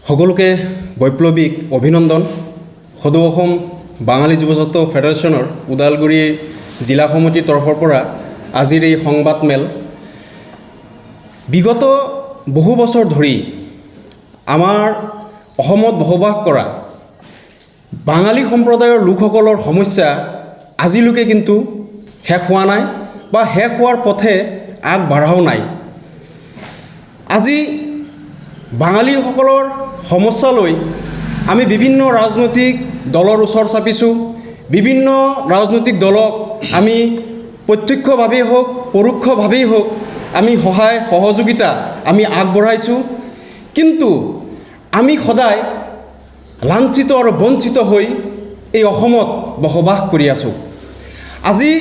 সকলোকে বৈপ্লৱিক অভিনন্দন। সদৌ অসম বাঙালী যুৱ ছাত্ৰ ফেডাৰেশ্যনৰ ওদালগুৰি জিলা সমিতিৰ তৰফৰ পৰা আজিৰ এই সংবাদমেল বিগত বহু বছৰ ধৰি আমাৰ অসমত বসবাস কৰা বাঙালী সম্প্ৰদায়ৰ লোকসকলৰ সমস্যা আজিলৈকে কিন্তু শেষ হোৱা নাই বা শেষ হোৱাৰ পথে আগবাঢ়াও নাই। আজি বাঙালীসকলৰ সমস্যালৈ আমি বিভিন্ন ৰাজনৈতিক দলৰ ওচৰ চাপিছোঁ। বিভিন্ন ৰাজনৈতিক দলক আমি প্ৰত্যক্ষভাৱেই হওক পৰোক্ষভাৱেই হওক আমি সহায় সহযোগিতা আমি আগবঢ়াইছোঁ, কিন্তু আমি সদায় লাঞ্ছিত আৰু বঞ্চিত হৈ এই অসমত বসবাস কৰি আছোঁ। আজি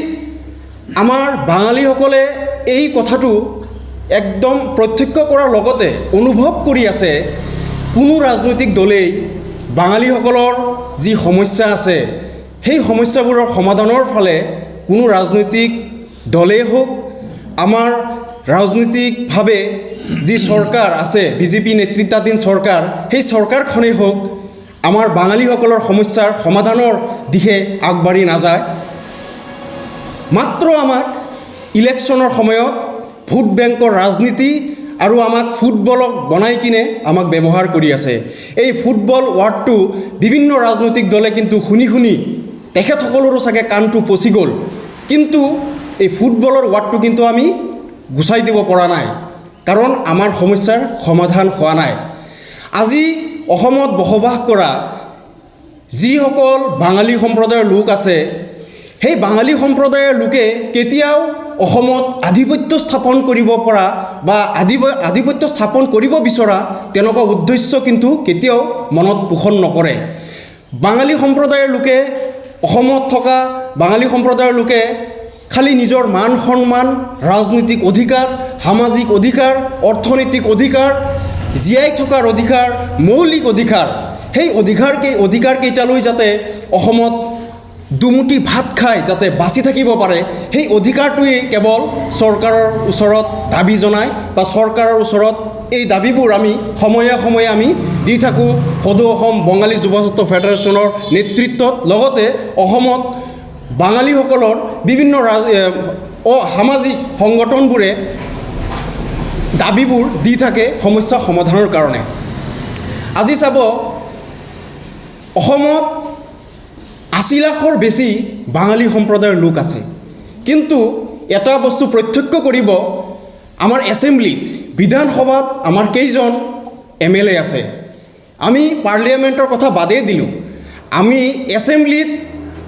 আমাৰ বাঙালীসকলে এই কথাটো একদম প্ৰত্যক্ষ কৰাৰ লগতে অনুভৱ কৰি আছে, কোনো ৰাজনৈতিক দলেই বাঙালীসকলৰ যি সমস্যা আছে সেই সমস্যাবোৰৰ সমাধানৰ ফালে কোনো ৰাজনৈতিক দলেই হওক, আমাৰ ৰাজনৈতিকভাৱে যি চৰকাৰ আছে বিজেপি নেতৃত্বাধীন চৰকাৰ, সেই চৰকাৰখনেই হওক আমাৰ বাঙালীসকলৰ সমস্যাৰ সমাধানৰ দিশে আগবাঢ়ি নাযায়। মাত্ৰ আমাক ইলেকশ্যনৰ সময়ত ভোট বেংকৰ ৰাজনীতি আৰু আমাক ফুটবলক বনাই কিনে আমাক ব্যৱহাৰ কৰি আছে। এই ফুটবল ৱাৰ্ডটো বিভিন্ন ৰাজনৈতিক দলে কিন্তু শুনি শুনি তেখেতসকলৰো চাগে কাণটো পচি গ'ল, কিন্তু এই ফুটবলৰ ৱাৰ্ডটো কিন্তু আমি গুচাই দিব পৰা নাই, কাৰণ আমাৰ সমস্যাৰ সমাধান হোৱা নাই। আজি অসমত বসবাস কৰা যিসকল বাঙালী সম্প্ৰদায়ৰ লোক আছে, সেই বাঙালী সম্প্ৰদায়ৰ লোকে কেতিয়াও অসমত আধিপত্য স্থাপন কৰিব পৰা বা আধিপত্য স্থাপন কৰিব বিচৰা তেনেকুৱা উদ্দেশ্য কিন্তু কেতিয়াও মনত পোষণ নকৰে। বাঙালী সম্প্ৰদায়ৰ লোকে অসমত থকা বাঙালী সম্প্ৰদায়ৰ লোকে খালি নিজৰ মান সন্মান, ৰাজনৈতিক অধিকাৰ, সামাজিক অধিকাৰ, অৰ্থনৈতিক অধিকাৰ, জীয়াই থকাৰ অধিকাৰ, মৌলিক অধিকাৰ, সেই অধিকাৰকেইটালৈ যাতে অসমত দুমুঠি ভাত খাই যাতে বাচি থাকিব পাৰে, সেই অধিকাৰটোৱেই কেৱল চৰকাৰৰ ওচৰত দাবী জনায় বা চৰকাৰৰ ওচৰত এই দাবীবোৰ আমি সময়ে সময়ে আমি দি থাকোঁ সদৌ অসম বাঙালী যুৱ ছাত্ৰ ফেডাৰেশ্যনৰ নেতৃত্বত। লগতে অসমত বাঙালীসকলৰ বিভিন্ন সামাজিক সংগঠনবোৰে দাবীবোৰ দি থাকে সমস্যা সমাধানৰ কাৰণে। আজি চাব, অসমত ৮০ লাখৰ বেছি বাঙালী সম্প্ৰদায়ৰ লোক আছে, কিন্তু এটা বস্তু প্ৰত্যক্ষ কৰিব, আমাৰ এছেম্বলিত বিধানসভাত আমাৰ কেইজন MLA আছে। আমি পাৰ্লিয়ামেণ্টৰ কথা বাদেই দিলোঁ, আমি এছেম্বলিত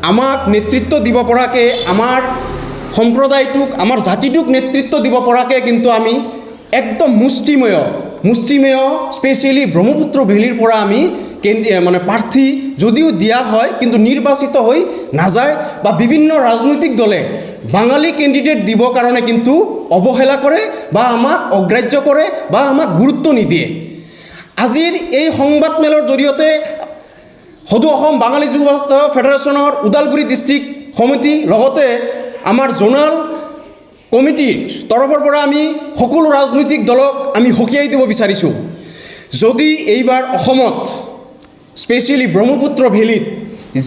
আমাক নেতৃত্ব দিব পৰাকৈ, আমাৰ সম্প্ৰদায়টোক আমাৰ জাতিটোক নেতৃত্ব দিব পৰাকৈ কিন্তু আমি একদম মুষ্টিমেয় স্পেচিয়েলি ব্ৰহ্মপুত্ৰ ভেলীৰ পৰা আমি প্ৰাৰ্থী যদিও দিয়া হয় কিন্তু নিৰ্বাচিত হৈ নাযায়, বা বিভিন্ন ৰাজনৈতিক দলে বাঙালী কেণ্ডিডেট দিবৰ কাৰণে কিন্তু অৱহেলা কৰে বা আমাক অগ্ৰাহ্য কৰে বা আমাক গুৰুত্ব নিদিয়ে। আজিৰ এই সংবাদমেলৰ জৰিয়তে সদৌ অসম বাঙালী যুৱ ছাত্ৰ ফেডাৰেশ্যনৰ ওদালগুৰি ডিষ্ট্ৰিক্ট সমিতি লগতে আমাৰ জোনাল কমিটিৰ তৰফৰ পৰা আমি সকলো ৰাজনৈতিক দলক আমি সকীয়াই দিব বিচাৰিছোঁ, যদি এইবাৰ অসমত স্পেচিয়েলি ব্ৰহ্মপুত্ৰ ভেলীত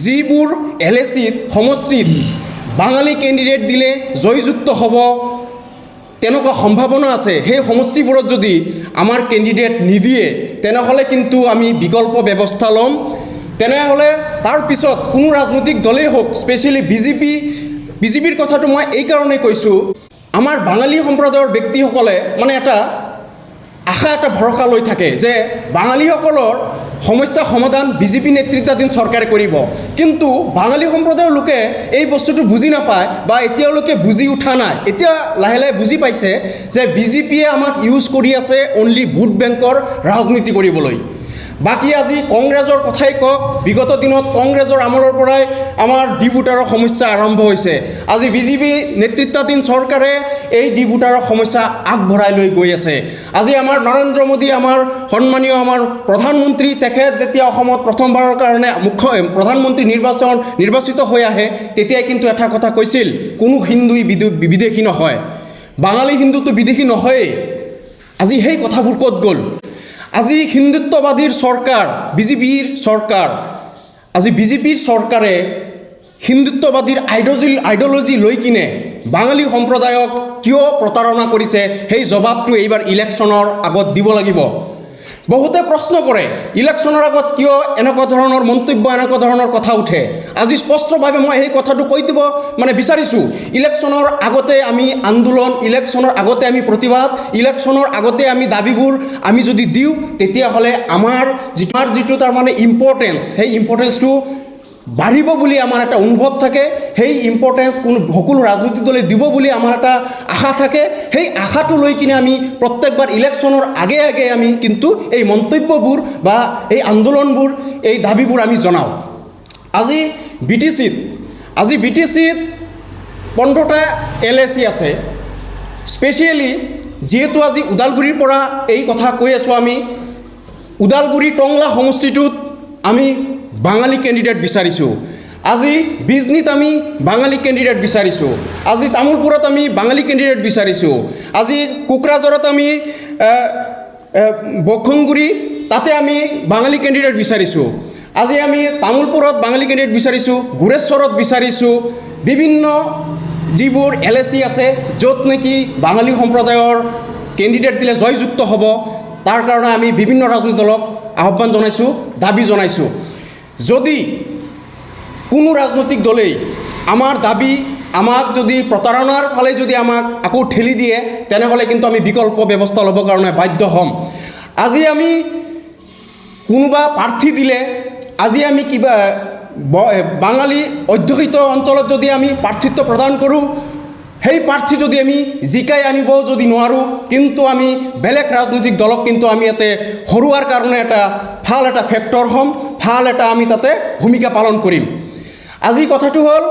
যিবোৰ LACত সমষ্টিত বাঙালী কেণ্ডিডেট দিলে জয়যুক্ত হ'ব তেনেকুৱা সম্ভাৱনা আছে, সেই সমষ্টিবোৰত যদি আমাৰ কেণ্ডিডেট নিদিয়ে তেনেহ'লে কিন্তু আমি বিকল্প ব্যৱস্থা ল'ম। তেনেহ'লে তাৰপিছত কোনো ৰাজনৈতিক দলেই হওক, স্পেচিয়েলি বিজেপিৰ কথাটো মই এইকাৰণেই কৈছোঁ, আমাৰ বাঙালী সম্প্ৰদায়ৰ ব্যক্তিসকলে এটা আশা এটা ভৰসা লৈ থাকে যে বাঙালীসকলৰ সমস্যা সমাধান বিজেপি নেতৃত্বাধীন চৰকাৰে কৰিব, কিন্তু বাঙালী সম্প্ৰদায়ৰ লোকে এই বস্তুটো বুজি নাপায় বা এতিয়ালৈকে বুজি উঠা নাই। এতিয়া লাহে লাহে বুজি পাইছে যে বিজেপিয়ে আমাক ইউজ কৰি আছে অনলি ভোট বেংকৰ ৰাজনীতি কৰিবলৈ। বাকী আজি কংগ্ৰেছৰ কথাই কওক, বিগত দিনত কংগ্ৰেছৰ আমলৰ পৰাই আমাৰ ডি ভোটাৰৰ সমস্যা আৰম্ভ হৈছে। আজি বিজেপি নেতৃত্বাধীন চৰকাৰে এই ডি ভোটাৰৰ সমস্যা আগবঢ়াই লৈ গৈ আছে। আজি আমাৰ নৰেন্দ্ৰ মোদী, আমাৰ সন্মানীয় আমাৰ প্ৰধানমন্ত্ৰী, তেখেত যেতিয়া অসমত প্ৰথমবাৰৰ কাৰণে প্ৰধানমন্ত্ৰী নিৰ্বাচিত হৈ আহে, তেতিয়াই কিন্তু এটা কথা কৈছিল, কোনো হিন্দুই বিদেশী নহয়, বাঙালী হিন্দুটো বিদেশী নহয়েই। আজি সেই কথাবোৰ ক'ত গ'ল? আজি হিন্দুত্ববাদীৰ চৰকাৰ বিজেপিৰ চৰকাৰ আজি বিজেপিৰ চৰকাৰে হিন্দুত্ববাদীৰ আইডিঅলজি লৈ কিনে বাঙালী সম্প্ৰদায়ক কিয় প্ৰতাৰণা কৰিছে সেই জবাবটো এইবাৰ ইলেকশ্যনৰ আগত দিব লাগিব। বহুতে প্ৰশ্ন কৰে ইলেকশ্যনৰ আগত কিয় এনেকুৱা ধৰণৰ মন্তব্য এনেকুৱা ধৰণৰ কথা উঠে। আজি স্পষ্টভাৱে মই সেই কথাটো কৈ দিব বিচাৰিছোঁ। ইলেকশ্যনৰ আগতে আমি আন্দোলন, ইলেকশ্যনৰ আগতে আমি প্ৰতিবাদ, ইলেকশ্যনৰ আগতে আমি দাবীবোৰ আমি যদি দিওঁ তেতিয়াহ'লে আমাৰ যিটো তাৰমানে ইম্পৰ্টেঞ্চ সেই ইম্পৰ্টেঞ্চটো বাঢ়িব বুলি আমাৰ এটা অনুভৱ থাকে। সেই ইম্পৰ্টেঞ্চ সকলো ৰাজনৈতিক দলে দিব বুলি আমাৰ এটা আশা থাকে। সেই আশাটো লৈ কিনে আমি প্ৰত্যেকবাৰ ইলেকশ্যনৰ আগে আগে আমি কিন্তু এই মন্তব্যবোৰ বা এই আন্দোলনবোৰ এই দাবীবোৰ আমি জনাওঁ। আজি বি টি চিত 15টা LAC আছে। স্পেচিয়েলি যিহেতু আজি ওদালগুৰিৰ পৰা এই কথা কৈ আছোঁ, আমি ওদালগুৰি টংলা সমষ্টিটোত আমি বাঙালী কেণ্ডিডেট বিচাৰিছোঁ। আজি বিজনীত আমি বাঙালী কেণ্ডিডেট বিচাৰিছোঁ। আজি তামোলপুৰত আমি বাঙালী কেণ্ডিডেট বিচাৰিছোঁ। আজি কোকৰাঝাৰত আমি বখংগুৰি তাতে আমি বাঙালী কেণ্ডিডেট বিচাৰিছোঁ। আজি আমি তামোলপুৰত বাঙালী কেণ্ডিডেট বিচাৰিছোঁ, গুৰেশ্বৰত বিচাৰিছোঁ। বিভিন্ন যিবোৰ LAC আছে য'ত নেকি বাঙালী সম্প্ৰদায়ৰ কেণ্ডিডেট দিলে জয়যুক্ত হ'ব, তাৰ কাৰণে আমি বিভিন্ন ৰাজনৈতিক দলক আহ্বান জনাইছোঁ, দাবী জনাইছোঁ। যদি কোনো ৰাজনৈতিক দলেই আমাৰ দাবী আমাক যদি প্ৰতাৰণাৰ ফালে যদি আমাক আকৌ ঠেলি দিয়ে তেনেহ'লে কিন্তু আমি বিকল্প ব্যৱস্থা ল'বৰ কাৰণে বাধ্য হ'ম। আজি আমি কোনোবা প্ৰাৰ্থী দিলে, আজি আমি কিবা বাঙালী অধ্যুষিত অঞ্চলত যদি আমি প্ৰাৰ্থিত্ব প্ৰদান কৰোঁ, সেই প্ৰাৰ্থী যদি আমি জিকাই আনিব যদি নোৱাৰোঁ, কিন্তু আমি বেলেগ ৰাজনৈতিক দলক কিন্তু আমি ইয়াতে হৰুৱাৰ কাৰণে ভাল এটা ফেক্টৰ হ'ম, ভাল এটা আমি তাতে ভূমিকা পালন কৰিম। আজি কথাটো হ'ল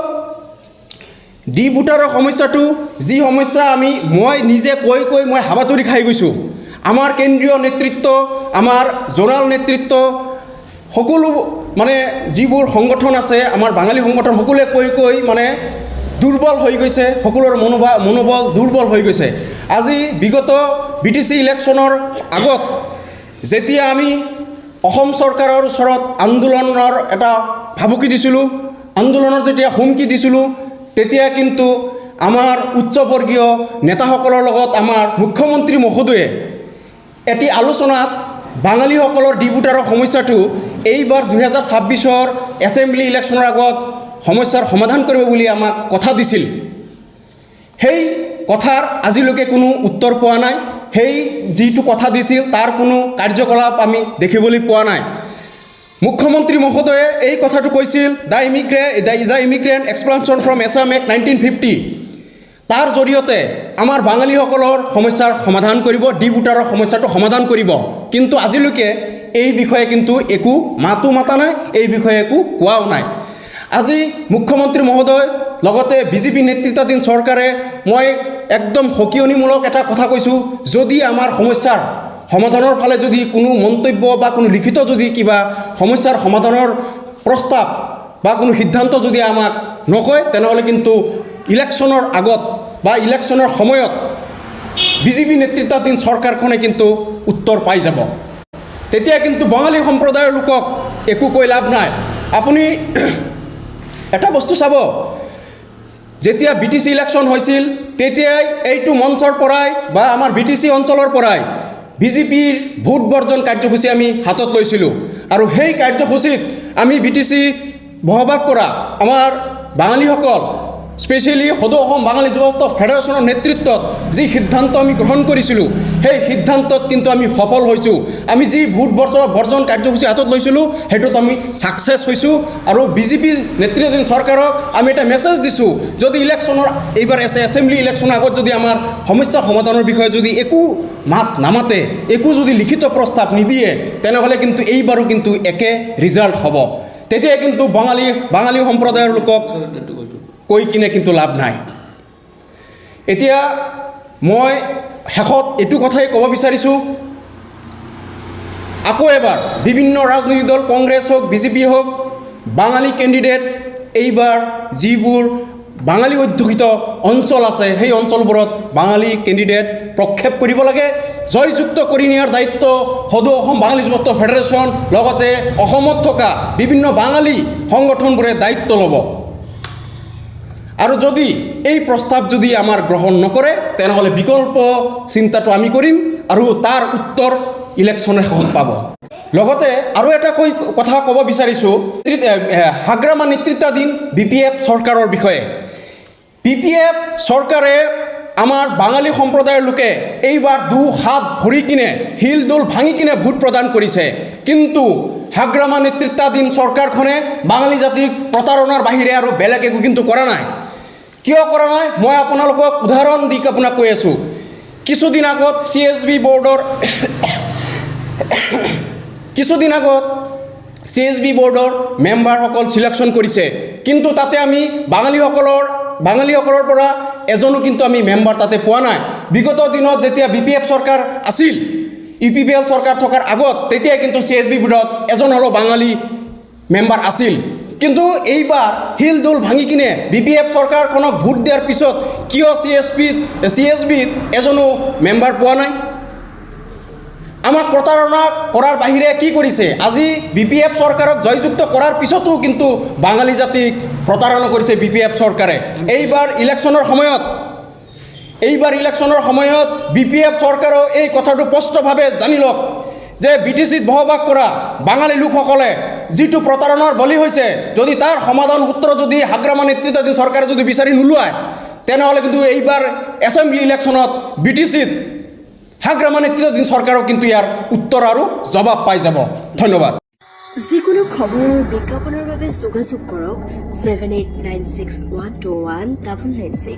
ডি ভোটাৰৰ সমস্যাটো, যি সমস্যা মই নিজে কৈ মই হাবাথুৰি খাই গৈছোঁ। আমাৰ কেন্দ্ৰীয় নেতৃত্ব, আমাৰ জোনাল নেতৃত্ব, সকলো যিবোৰ সংগঠন আছে আমাৰ বাঙালী সংগঠন সকলোৱে কৈ দুৰ্বল হৈ গৈছে, সকলোৰে মনোবল দুৰ্বল হৈ গৈছে। আজি বিগত BTC ইলেকশ্যনৰ আগত যেতিয়া আমি অসম চৰকাৰৰ ওচৰত আন্দোলনৰ এটা ভাবুকি দিছিলোঁ, আন্দোলনৰ যেতিয়া হুমকি দিছিলোঁ, তেতিয়া কিন্তু আমাৰ উচ্চবৰ্গীয় নেতাসকলৰ লগত আমাৰ মুখ্যমন্ত্ৰী মহোদয়ে এটি আলোচনাত বাঙালীসকলৰ ডি ভোটাৰৰ সমস্যাটো এইবাৰ 2026 এছেম্বলি ইলেকশ্যনৰ আগত সমস্যাৰ সমাধান কৰিব বুলি আমাক কথা দিছিল। সেই কথাৰ আজিলৈকে কোনো উত্তৰ পোৱা নাই। সেই যিটো কথা দিছিল তাৰ কোনো কাৰ্যকলাপ আমি দেখিবলৈ পোৱা নাই। মুখ্যমন্ত্ৰী মহোদয়ে এই কথাটো কৈছিল the immigrant expansion from Assam act 1950, তাৰ জৰিয়তে আমাৰ বাঙালীসকলৰ সমস্যাৰ সমাধান কৰিব, ডি ভোটাৰৰ সমস্যাটো সমাধান কৰিব। কিন্তু আজিলৈকে এই বিষয়ে কিন্তু একো মাতো মাতা নাই, এই বিষয়ে একো কোৱাও নাই। আজি মুখ্যমন্ত্ৰী মহোদয় লগতে বিজেপি নেতৃত্বাধীন চৰকাৰে মই একদম সকিয়নিমূলক এটা কথা কৈছোঁ, যদি আমাৰ সমস্যাৰ সমাধানৰ ফালে যদি কোনো মন্তব্য বা কোনো লিখিত যদি কিবা সমস্যাৰ সমাধানৰ প্ৰস্তাৱ বা কোনো সিদ্ধান্ত যদি আমাক নকয়, তেনেহ'লে কিন্তু ইলেকশ্যনৰ আগত বা ইলেকশ্যনৰ সময়ত বিজেপি নেতৃত্বাধীন চৰকাৰখনে কিন্তু উত্তৰ পাই যাব। তেতিয়া কিন্তু বঙালী সম্প্ৰদায়ৰ লোকক একো কৈ লাভ নাই। আপুনি এটা বস্তু চাব, যেতিয়া BTC ইলেকশ্যন হৈছিল তেতিয়াই এইটো মঞ্চৰ পৰাই বা আমাৰ BTC অঞ্চলৰ পৰাই বিজেপিৰ ভোট বৰ্জন কাৰ্যসূচী আমি হাতত লৈছিলোঁ। আৰু সেই কাৰ্যসূচীত আমি BTC বহবাস কৰা আমাৰ বাঙালীসকল, স্পেচিয়েলি সদৌ অসম বাঙালী যুৱত্ব ফেডাৰেশ্যনৰ নেতৃত্বত যি সিদ্ধান্ত আমি গ্ৰহণ কৰিছিলোঁ, সেই সিদ্ধান্তত কিন্তু আমি সফল হৈছোঁ। আমি যি ভোট বৰ্জন কাৰ্যসূচী হাতত লৈছিলোঁ সেইটোত আমি ছাকচেছ হৈছোঁ। আৰু বিজেপি নেতৃত্বাধীন চৰকাৰক আমি এটা মেছেজ দিছোঁ, যদি ইলেকশ্যনৰ এইবাৰ এছেম্বলি ইলেকশ্যনৰ আগত যদি আমাৰ সমস্যা সমাধানৰ বিষয়ে যদি একো মাত নামাতে, একো যদি লিখিত প্ৰস্তাৱ নিদিয়ে, তেনেহ'লে কিন্তু এইবাৰো কিন্তু একে ৰিজাল্ট হ'ব। তেতিয়া কিন্তু বাঙালী সম্প্ৰদায়ৰ লোকক কৈ কিনে কিন্তু লাভ নাই। এতিয়া মই শেষত এইটো কথাই ক'ব বিচাৰিছোঁ, আকৌ এবাৰ বিভিন্ন ৰাজনৈতিক দল, কংগ্ৰেছ হওক বিজেপি হওক, বাঙালী কেণ্ডিডেট এইবাৰ যিবোৰ বাঙালী অধ্যুষিত অঞ্চল আছে সেই অঞ্চলবোৰত বাঙালী কেণ্ডিডেট প্ৰক্ষেপ কৰিব লাগে। জয়যুক্ত কৰি নিয়াৰ দায়িত্ব সদৌ অসম বাঙালী যুৱত্ব ফেডাৰেশ্যন লগতে অসমত থকা বিভিন্ন বাঙালী সংগঠনবোৰে দায়িত্ব ল'ব আৰু যদি এই প্ৰস্তাৱ যদি আমাৰ গ্ৰহণ নকৰে তেনেহ'লে বিকল্প চিন্তাটো আমি কৰিম আৰু তাৰ উত্তৰ ইলেকশ্যনে শেষত পাব লগতে আৰু এটা কথা ক'ব বিচাৰিছোঁ হাগ্ৰামা নেতৃত্বাধীন BPF চৰকাৰৰ বিষয়ে BPF চৰকাৰে আমাৰ বাঙালী সম্প্ৰদায়ৰ লোকে এইবাৰ দুহাত ভৰি কিনে শিল দোল ভাঙি কিনে ভোট প্ৰদান কৰিছে কিন্তু হাগ্ৰামা নেতৃত্বাধীন চৰকাৰখনে বাঙালী জাতিক প্ৰতাৰণাৰ বাহিৰে আৰু বেলেগ একো কিন্তু কৰা নাই কিয় কৰা নাই মই আপোনালোকক উদাহৰণ দি আপোনাক কৈ আছোঁ কিছুদিন আগত CSB বৰ্ডৰ মেম্বাৰসকল চিলেকশ্যন কৰিছে কিন্তু তাতে আমি বাঙালীসকলৰ পৰা এজনো কিন্তু আমি মেম্বাৰ তাতে পোৱা নাই বিগত দিনত যেতিয়া BPF চৰকাৰ আছিল UPPL চৰকাৰ থকাৰ আগত তেতিয়া কিন্তু CSB বোৰ্ডত এজন হ'লেও বাঙালী মেম্বাৰ আছিল কিন্তু এইবাৰ হিল দোল ভাঙি কিনে BPF চৰকাৰখনক ভোট দিয়াৰ পিছত কিয় CSBত এজনো মেম্বাৰ পোৱা নাই আমাক প্ৰতাৰণা কৰাৰ বাহিৰে কি কৰিছে আজি BPF চৰকাৰক জয়যুক্ত কৰাৰ পিছতো কিন্তু বাঙালী জাতিক প্ৰতাৰণা কৰিছে BPF চৰকাৰে এইবাৰ ইলেকশ্যনৰ সময়ত BPF চৰকাৰেও এই কথাটো স্পষ্টভাৱে জানি লওক যে BTCত বসবাস কৰা বাঙালী লোকসকলে যিটো প্ৰতাৰণাৰ বলি হৈছে যদি তাৰ সমাধান সূত্ৰ যদি হাগ্ৰামা নেতৃত্বাধীন চৰকাৰে যদি বিচাৰি নোলোৱায় তেনেহ'লে কিন্তু এইবাৰ এছেম্বলি ইলেকশ্যনত BTCত হাগ্ৰামা নেতৃত্বাধীন চৰকাৰক কিন্তু ইয়াৰ উত্তৰ আৰু জবাব পাই যাব ধন্যবাদ যিকোনো খবৰ বিজ্ঞাপনৰ বাবে যোগাযোগ কৰক 7896121996